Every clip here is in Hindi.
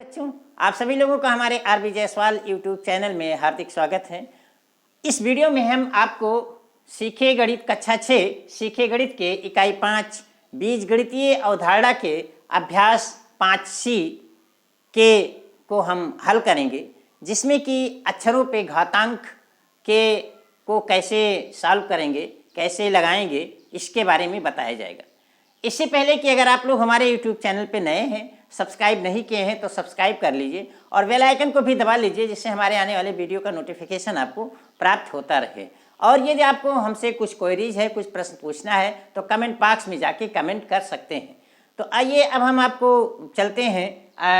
बच्चों, आप सभी लोगों का हमारे आर.बी. जायसवाल यूट्यूब चैनल में हार्दिक स्वागत है। इस वीडियो में हम आपको सीखे गणित कक्षा 6 सीखे गणित के इकाई 5 बीजगणितीय अवधारणा के अभ्यास 5C के को हम हल करेंगे, जिसमें कि अक्षरों पे घातांक के को कैसे सॉल्व करेंगे, कैसे लगाएंगे, इसके बारे में बताया जाएगा। इससे पहले कि अगर आप लोग हमारे यूट्यूब चैनल पे नए हैं, सब्सक्राइब नहीं किए हैं तो सब्सक्राइब कर लीजिए और बेल आइकन को भी दबा लीजिए, जिससे हमारे आने वाले वीडियो का नोटिफिकेशन आपको प्राप्त होता रहे। और यदि आपको हमसे कुछ क्वेरीज है, कुछ प्रश्न पूछना है तो कमेंट बॉक्स में जाके कमेंट कर सकते हैं। तो आइए अब हम आपको चलते हैं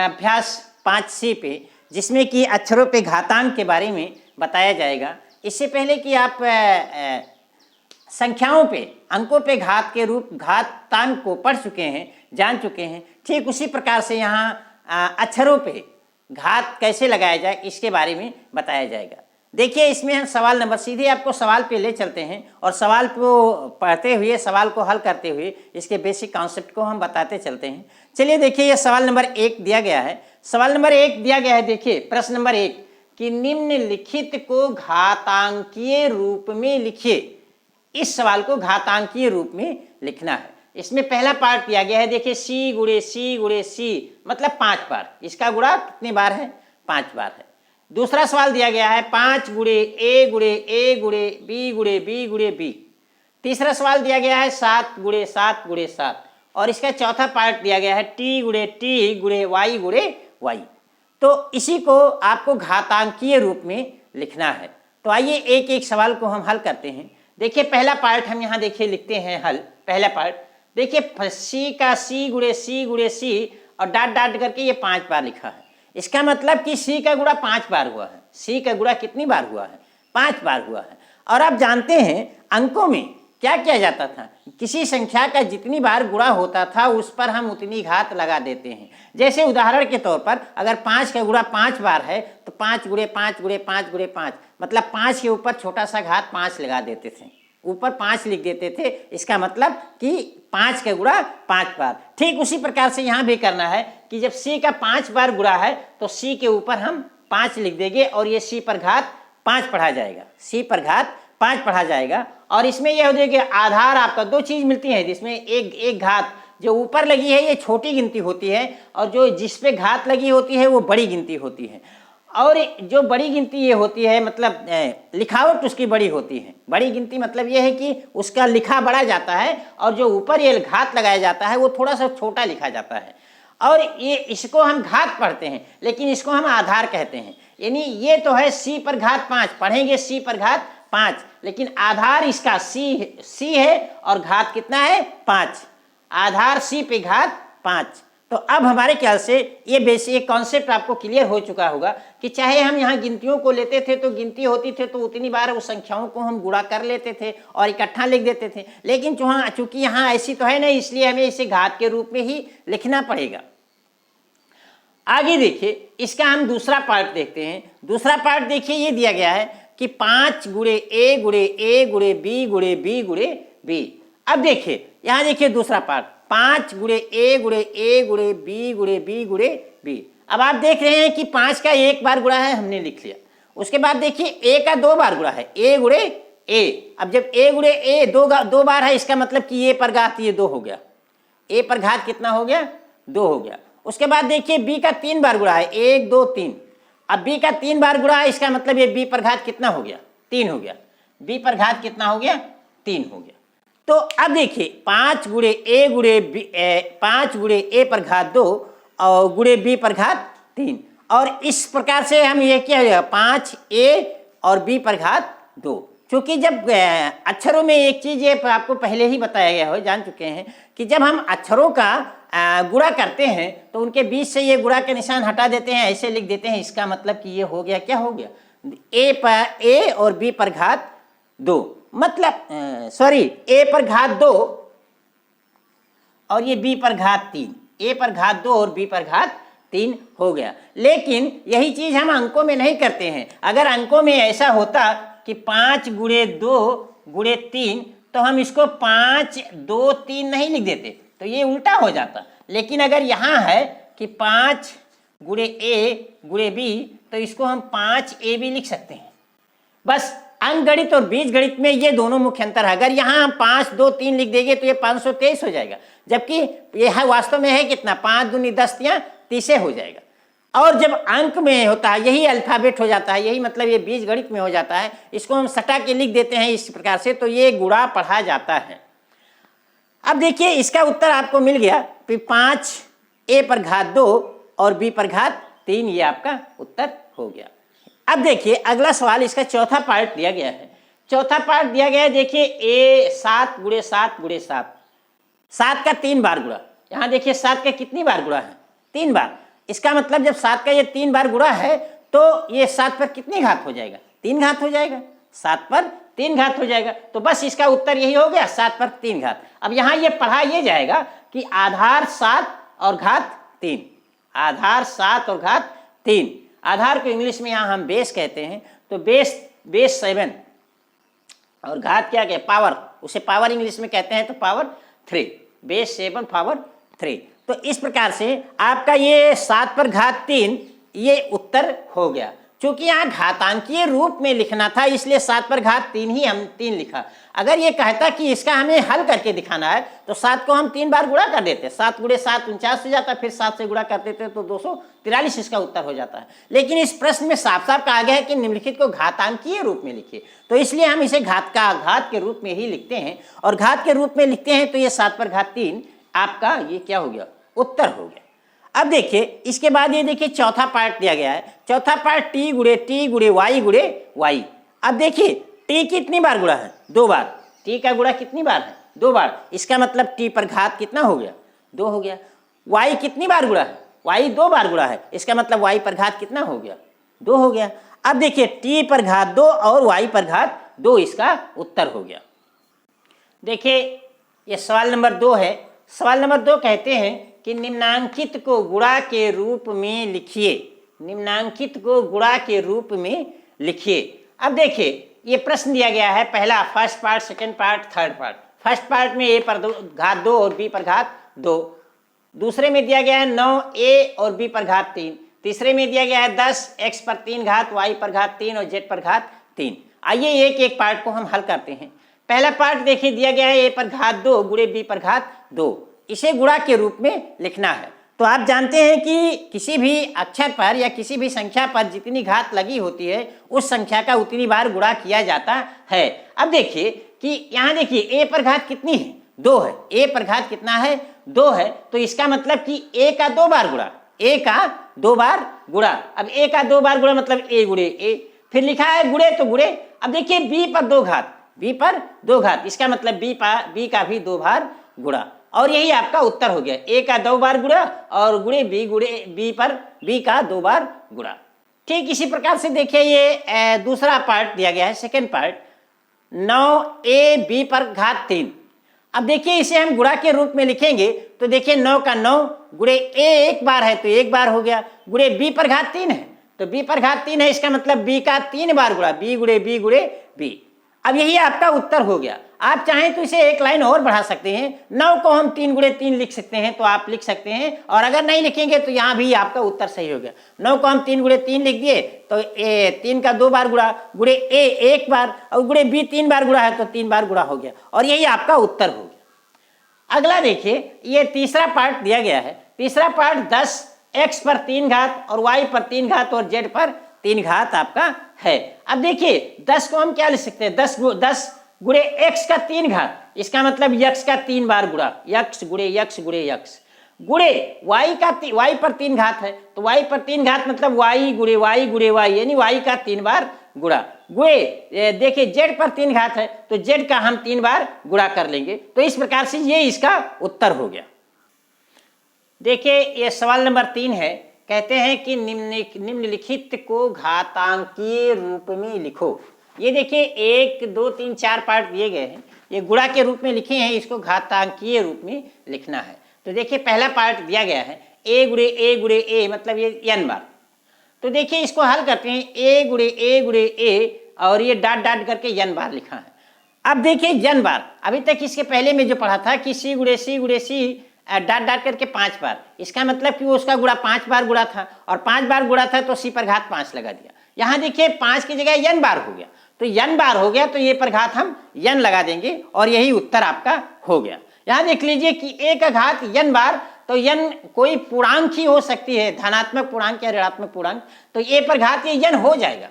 अभ्यास 5C पे, जिसमें कि अक्षरों पे घातांक के बारे में बताया जाएगा। इससे पहले कि आप संख्याओं पे, अंकों पे घात के रूप घातांक को पढ़ चुके हैं, जान चुके हैं, ठीक उसी प्रकार से यहाँ अक्षरों पे घात कैसे लगाया जाए इसके बारे में बताया जाएगा। देखिए, इसमें हम सवाल नंबर, सीधे आपको सवाल पे ले चलते हैं और सवाल को पढ़ते हुए, सवाल को हल करते हुए इसके बेसिक कॉन्सेप्ट को हम बताते चलते हैं। चलिए देखिए, ये सवाल नंबर 1 दिया गया है। सवाल नंबर 1 दिया गया है। देखिए प्रश्न नंबर 1 कि निम्नलिखित को घातांकीय रूप में लिखिए। इस सवाल को घातांकीय रूप में लिखना है। इसमें पहला पार्ट दिया गया है। देखिए सी गुणे सी गुणे सी मतलब 5 बार। इसका गुणा कितनी बार है? 5 बार है। दूसरा सवाल दिया गया है 5 गुणे ए गुणे बी गुणे बी। तीसरा सवाल दिया गया है 7 गुणे 7। और इसका चौथा पार्ट दिया गया है टी गुणे वाई। तो इसी को आपको घातांकीय रूप में लिखना है। तो आइए एक एक सवाल को हम हल करते हैं। देखिए पहला पार्ट हम यहाँ देखिए लिखते हैं हल। पहला पार्ट देखिए, सी का सी गुणे सी और डाट करके ये 5 बार लिखा है। इसका मतलब कि सी का गुणा 5 बार हुआ है। सी का गुणा कितनी बार हुआ है? 5 बार हुआ है। और आप जानते हैं अंकों में क्या किया जाता था, किसी संख्या का जितनी बार गुणा होता था उस पर हम उतनी घात लगा देते हैं। जैसे उदाहरण के तौर पर अगर 5 का गुणा 5 बार है तो 5 गुणे 5 मतलब 5 के ऊपर छोटा सा घात 5 लगा देते थे, ऊपर 5 लिख देते थे। इसका मतलब कि 5 का गुणा 5 बार। ठीक उसी प्रकार से यहाँ भी करना है कि जब सी का 5 बार गुणा है तो सी के ऊपर हम 5 लिख देंगे और ये सी पर घात 5 पढ़ा जाएगा। सी पर घात 5 पढ़ा जाएगा। और इसमें यह हो जाएगा आधार आपका 2 चीज मिलती है, जिसमें एक घात जो ऊपर लगी है ये छोटी गिनती होती है और जो जिस पे घात लगी होती है वो बड़ी गिनती होती है। और जो बड़ी गिनती ये होती है मतलब लिखावट उसकी बड़ी होती है। बड़ी गिनती मतलब ये है कि उसका लिखा बड़ा जाता है और जो ऊपर ये घात लगाया जाता है वो थोड़ा सा छोटा लिखा जाता है। और ये इसको हम घात पढ़ते हैं, लेकिन इसको हम आधार कहते हैं। यानी ये तो है सी पर घात 5, पढ़ेंगे सी पर घात 5, लेकिन आधार इसका सी है और घात कितना है? 5। आधार सी पे घात 5। तो अब हमारे ख्याल से ये बेसिक कॉन्सेप्ट आपको क्लियर हो चुका होगा कि चाहे हम यहाँ गिनतियों को लेते थे तो गिनती होती थी तो उतनी बार उस संख्याओं को हम गुणा कर लेते थे और इकट्ठा लिख देते थे, लेकिन चूंकि यहाँ ऐसी तो है नहीं, इसलिए हमें इसे घात के रूप में ही लिखना पड़ेगा। आगे देखिए, इसका हम दूसरा पार्ट देखते हैं। दूसरा पार्ट देखिए, ये दिया गया है कि 5 गुणे ए गुणे बी गुणे बी। अब देखिए यहाँ देखिए दूसरा पार्ट 5 गुणे ए गुणे बी गुणे बी। अब आप देख रहे हैं कि 5 का 1 बार गुणा है, हमने लिख लिया। उसके बाद देखिए ए का 2 बार गुणा है, ए गुणे ए। अब जब ए गुणे ए 2 बार है, इसका मतलब कि ए पर घात ये 2 हो गया। ए पर घात कितना हो गया? 2 हो गया। उसके बाद देखिए बी का 3 बार गुणा है, 1 2 3। अब बी का 3 बार गुणा है, इसका मतलब ये बी पर घात कितना हो गया? 3 हो गया। बी पर घात कितना हो गया? 3 हो गया। तो अब देखिए 5 गुणे ए पर घात 2 और गुणे बी पर घात 3। और इस प्रकार से हम ये क्या हो जाएगा? 5 ए और बी पर घात 2। क्योंकि जब अक्षरों में एक चीज ये आपको पहले ही बताया गया हो, जान चुके हैं कि जब हम अक्षरों का गुणा करते हैं तो उनके बीच से ये गुणा के निशान हटा देते हैं, ऐसे लिख देते हैं। इसका मतलब कि ये हो गया, क्या हो गया? ए और बी पर घात 2, मतलब ए पर घात 2 और ये बी पर घात 3। ए पर घात 2 और बी पर घात 3 हो गया। लेकिन यही चीज हम अंकों में नहीं करते हैं। अगर अंकों में ऐसा होता कि 5 गुणे 2 गुणे 3 तो हम इसको 5 2 3 नहीं लिख देते, तो ये उल्टा हो जाता। लेकिन अगर यहाँ है कि 5 गुणे ए गुणे बी, तो इसको हम 5ab लिख सकते हैं। बस अंक गणित और बीज गणित में ये दोनों मुख्य अंतर है। अगर यहाँ हम 5 2 3 लिख देंगे तो ये 523 हो जाएगा, जबकि ये है वास्तव में है कितना, 5 दूनी 10 या 30 हो जाएगा। और जब अंक में होता है यही अल्फाबेट हो जाता है, यही मतलब ये बीज गणित में हो जाता है, इसको हम सटा के लिख देते हैं इस प्रकार से, तो ये गुणा पढ़ा जाता है। अब देखिए इसका उत्तर आपको मिल गया, 5a पर घात 2 और b पर घात 3, ये आपका उत्तर हो गया। अब देखिए अगला सवाल, इसका चौथा पार्ट दिया गया है। चौथा पार्ट दिया गया है, देखिए a 7 गुणे 7 गुणे 7, 7 का 3 बार गुणा। यहाँ देखिए 7 का कितनी बार गुणा है, 3 बार। इसका मतलब जब 7 का ये 3 बार गुणा है तो ये 7 पर कितनी घात हो जाएगा, 3 घात हो जाएगा, 7 पर 3 घात हो जाएगा। तो बस इसका उत्तर यही हो गया, 7 पर 3 घात। अब यहाँ ये पढ़ा ये जाएगा कि आधार 7 और घात 3, आधार 7 और घात 3। आधार को इंग्लिश में यहाँ हम बेस कहते हैं, तो बेस 7 और घात क्या क्या, पावर, उसे पावर इंग्लिश में कहते हैं, तो पावर 3, बेस 7 पावर 3। तो इस प्रकार से आपका ये 7 पर घात 3 ये उत्तर हो गया। चूंकि यहाँ घातांकीय रूप में लिखना था इसलिए 7 पर घात 3 ही हम 3 लिखा। अगर ये कहता कि इसका हमें हल करके दिखाना है तो 7 को हम 3 बार गुणा कर देते, 7 गुणे 7 49 हो जाता, फिर 7 से गुणा कर देते तो 243 इसका उत्तर हो जाता है। लेकिन इस प्रश्न में साफ साफ कहा गया है कि निम्नलिखित को घातांकीय रूप में लिखिए, तो इसलिए हम इसे घात के रूप में ही लिखते हैं। और घात के रूप में लिखते हैं तो ये 7 पर घात 3 आपका ये क्या हो गया, उत्तर हो गया। अब देखिए इसके बाद ये देखिए चौथा पार्ट दिया गया है। चौथा पार्ट t गुणे y गुणे y। अब देखिए t कितनी बार गुणा है, 2 बार। t का गुणा कितनी बार है, 2 बार। इसका मतलब t पर घात कितना हो गया, 2 हो गया। y कितनी बार गुणा है, y 2 बार गुणा है, इसका मतलब y पर घात कितना हो गया, 2 हो गया। अब देखिए t पर घात 2 और y पर घात 2 इसका उत्तर हो गया। देखिए ये सवाल नंबर 2 है। सवाल नंबर 2 कहते हैं कि निम्नांकित को गुणा के रूप में लिखिए, निम्नांकित को गुणा के रूप में लिखिए। अब देखिए ये प्रश्न दिया गया है, पहला first part, second part, third part. First part में a पर घात 2 और b पर घात 2, दूसरे में दिया गया है 9a और b पर घात 3, तीसरे में दिया गया है 10 x पर 3 घात, y पर घात 3 और z पर घात 3। आइए एक एक पार्ट को हम हल करते हैं। पहला पार्ट देखिए दिया गया है a पर घात 2 गुणे b पर घात 2, इसे गुणा के रूप में लिखना है। तो आप जानते हैं कि किसी भी अक्षर पर या किसी भी संख्या पर जितनी घात लगी होती है उस संख्या का उतनी बार गुणा किया जाता है। अब देखिए कि यहाँ देखिए a पर घात कितनी है, 2 है। a पर घात कितना है, 2 है। तो इसका मतलब कि a का 2 बार गुणा, a का 2 बार गुणा। अब a का 2 बार गुणा मतलब a गुणे a, फिर लिखा है गुणे तो गुणे। अब देखिए b पर 2 घात, b पर 2 घात, इसका मतलब b का भी 2 बार गुणा। और यही आपका उत्तर हो गया, a का 2 बार गुणा और गुणे b पर b का 2 बार गुणा। ठीक इसी प्रकार से देखिए ये दूसरा पार्ट दिया गया है, सेकंड पार्ट, 9ab पर घात 3। अब देखिए इसे हम गुणा के रूप में लिखेंगे तो देखिए 9 का 9 गुणे a 1 बार है तो 1 बार हो गया, गुणे b पर घात 3 है तो b पर घात 3 है, इसका मतलब b का 3 बार गुणा, b गुणे b। अब यही आपका उत्तर हो गया। आप चाहें तो इसे एक लाइन और बढ़ा सकते हैं, 9 को हम 3 गुणे 3 लिख सकते हैं तो आप लिख सकते हैं, और अगर नहीं लिखेंगे तो यहाँ भी आपका उत्तर सही हो गया। 9 को हम 3 गुणे 3 लिख दिए तो 3 का 2 बार गुणा, गुणे a 1 बार और गुणे b 3 बार गुणा है तो 3 बार गुणा हो गया, और यही आपका उत्तर हो गया। अगला देखिए ये तीसरा पार्ट दिया गया है। तीसरा पार्ट 10 x पर 3 घात और y पर 3 घात और z पर 3 घात आपका है। अब देखिए 10 को हम क्या लिख सकते हैं, 10 गुणे x का 3 घात, इसका मतलब यक्ष का 3 बार गुणा, यक्ष गुणे यक्ष गुणे यक्ष, गुणे y पर 3 घात है तो y पर 3 घात मतलब y गुणे y यानी y का 3 बार गुणा, गुणे देखिए z पर 3 घात है तो z का हम 3 बार गुणा कर लेंगे। तो इस प्रकार से ये इसका उत्तर हो गया। देखिए ये सवाल नंबर 3 है। कहते हैं कि निम्नलिखित को घातांकीय रूप में लिखो। ये देखिए 1 2 3 4 पार्ट दिए गए हैं, ये गुणा के रूप में लिखे हैं, इसको घातांकीय रूप में लिखना है। तो देखिए पहला पार्ट दिया गया है a गुणे a मतलब ये n बार। तो देखिए इसको हल करते हैं, a गुणे a और ये डाट डाट करके n बार लिखा है। अब देखिए n बार, अभी तक इसके पहले में जो पढ़ा था कि c गुणे c डाट डाट करके 5 बार, इसका मतलब कि वो उसका गुणा 5 बार गुणा था और 5 बार गुणा था तो सी पर घात 5 लगा दिया। यहाँ देखिए 5 की जगह n बार हो गया, तो n बार हो गया तो ये पर घात हम n लगा देंगे और यही उत्तर आपका हो गया। यहाँ देख लीजिए कि a का घात n बार, तो n कोई पूर्णांक ही हो सकती है, धनात्मक पूर्णांक या ऋणात्मक पूर्णांक, तो a पर घात ये n हो जाएगा।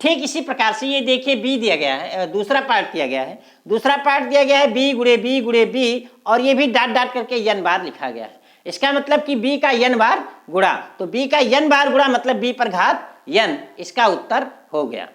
ठीक इसी प्रकार से ये देखिए b दिया गया है, दूसरा पार्ट दिया गया है, दूसरा पार्ट दिया गया है b गुणे b गुणे b और ये भी डाट डाट करके n बार लिखा गया है। इसका मतलब कि b का n बार गुणा, तो b का n बार गुणा मतलब b पर घात n, इसका उत्तर हो गया।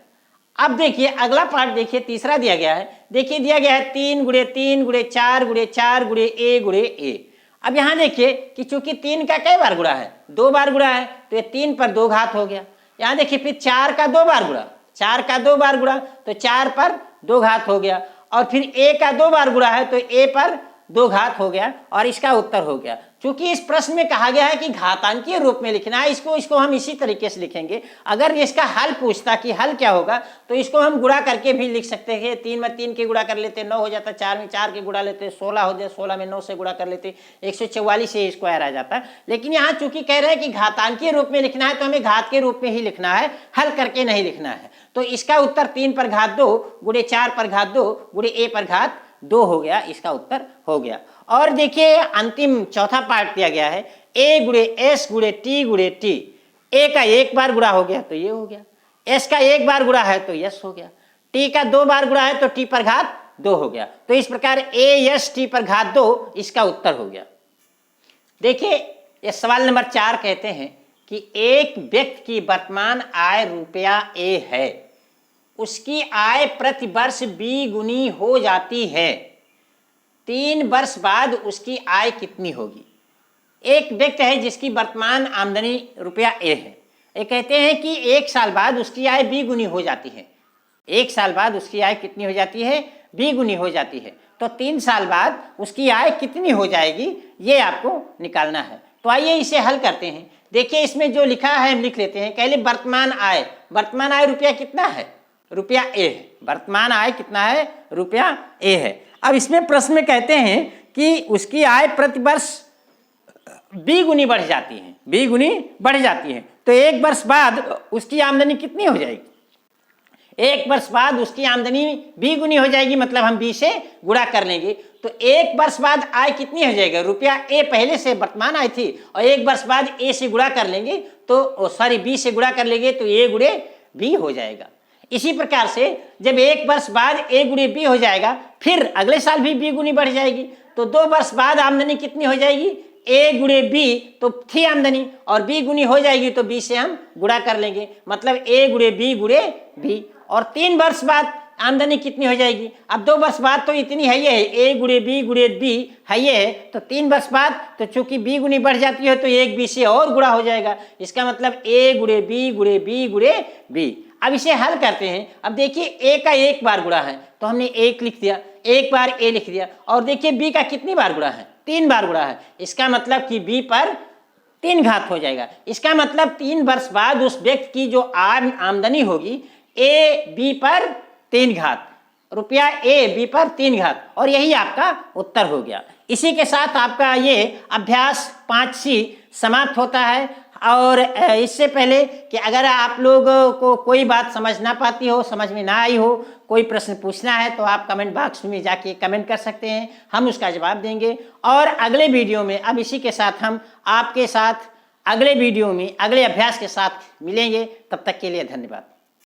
अब देखिए अगला पार्ट देखिए, तीसरा दिया गया है, देखिए दिया गया है 3 गुणे 3 गुणे 4 गुणे 4 गुणे a गुणे a। अब यहाँ देखिए कि चूंकि 3 का कई बार गुणा है, 2 बार गुणा है, तो ये 3 पर 2 घात हो गया। यहाँ देखिए फिर 4 का 2 बार गुणा, 4 का 2 बार गुणा तो 4 पर 2 घात हो गया, और फिर a का 2 बार गुणा है तो a पर 2 घात हो गया और इसका उत्तर हो गया। क्योंकि इस प्रश्न में कहा गया है कि घातांकीय रूप में लिखना है, इसको हम इसी तरीके से लिखेंगे। अगर इसका हल पूछता कि हल क्या होगा तो इसको हम गुणा करके भी लिख सकते हैं। 3 में 3 के गुणा कर लेते 9 हो जाता, 4 में 4 के गुणा लेते 16 हो जाए, 16 में 9 से गुणा कर लेते 144 से स्क्वायर आ जाता। लेकिन यहाँ चूंकि कह रहे हैं कि घातांकीय रूप में लिखना है तो हमें घात के रूप में ही लिखना है, हल करके नहीं लिखना है। तो इसका उत्तर 3 पर घात 2 गुणे 4 पर घात 2 गुणे a पर घात 2 हो गया, इसका उत्तर हो गया। और देखिए अंतिम चौथा पार्ट दिया गया है a गुणे s गुणे t गुणे t। a का 1 बार गुणा हो गया तो ये हो गया, s का 1 बार गुणा है तो यस हो गया, t का 2 बार गुणा है तो t पर घात 2 हो गया। तो इस प्रकार a s t पर घात 2 इसका उत्तर हो गया। देखिए ये सवाल नंबर 4 कहते हैं कि एक व्यक्ति की वर्तमान आय रुपया a है, उसकी आय प्रति वर्ष b गुनी हो जाती है, 3 वर्ष बाद उसकी आय कितनी होगी। एक व्यक्ति है जिसकी वर्तमान आमदनी रुपया a है, ये कहते हैं कि 1 साल बाद उसकी आय b गुनी हो जाती है। 1 साल बाद उसकी आय कितनी हो जाती है, b गुनी हो जाती है, तो 3 साल बाद उसकी आय कितनी हो जाएगी ये आपको निकालना है। तो आइए इसे हल करते हैं। देखिए इसमें जो लिखा है हम लिख लेते हैं। पहले वर्तमान आय रुपया कितना है, रुपया a है, वर्तमान आय कितना है, रुपया a है। अब इसमें प्रश्न में कहते हैं कि उसकी आय प्रति वर्ष b गुनी बढ़ जाती है, b गुनी बढ़ जाती है, तो 1 वर्ष बाद उसकी आमदनी कितनी हो जाएगी, 1 वर्ष बाद उसकी आमदनी b गुनी हो जाएगी, मतलब हम b से गुणा कर लेंगे। तो 1 वर्ष बाद आय कितनी हो जाएगी, रुपया a पहले से वर्तमान आय थी और 1 वर्ष बाद a से गुणा कर लेंगे तो b से गुणा कर लेंगे तो a गुणे b हो जाएगा। इसी प्रकार से जब 1 वर्ष बाद a गुणे b हो जाएगा, फिर अगले साल भी b गुनी बढ़ जाएगी, तो 2 वर्ष बाद आमदनी कितनी हो जाएगी, a गुणे b तो थी आमदनी और b गुनी हो जाएगी तो b से हम गुणा कर लेंगे, मतलब a गुणे b, और 3 वर्ष बाद आमदनी कितनी हो जाएगी। अब 2 वर्ष बाद तो इतनी है, ये है a गुणे b है ये है, तो 3 वर्ष बाद तो चूंकि b गुनी बढ़ जाती है तो 1 b से और गुणा हो जाएगा, इसका मतलब a गुणे b b। अब इसे हल करते हैं। अब देखिए a का 1 बार गुणा है तो हमने 1 लिख दिया, 1 बार a लिख दिया, और देखिए b का कितनी बार गुणा है, 3 बार गुणा है, इसका मतलब कि b पर 3 घात हो जाएगा। इसका मतलब 3 वर्ष बाद उस व्यक्ति की जो आमदनी होगी a b पर 3 घात, रुपया a b पर 3 घात, और यही आपका उत्तर हो गया। इसी के साथ आपका ये अभ्यास 5C समाप्त होता है। और इससे पहले कि अगर आप लोगों को कोई बात समझ ना पाती हो, समझ में ना आई हो, कोई प्रश्न पूछना है तो आप कमेंट बॉक्स में जाके कमेंट कर सकते हैं, हम उसका जवाब देंगे। और अगले वीडियो में अब इसी के साथ हम आपके साथ अगले वीडियो में अगले अभ्यास के साथ मिलेंगे। तब तक के लिए धन्यवाद।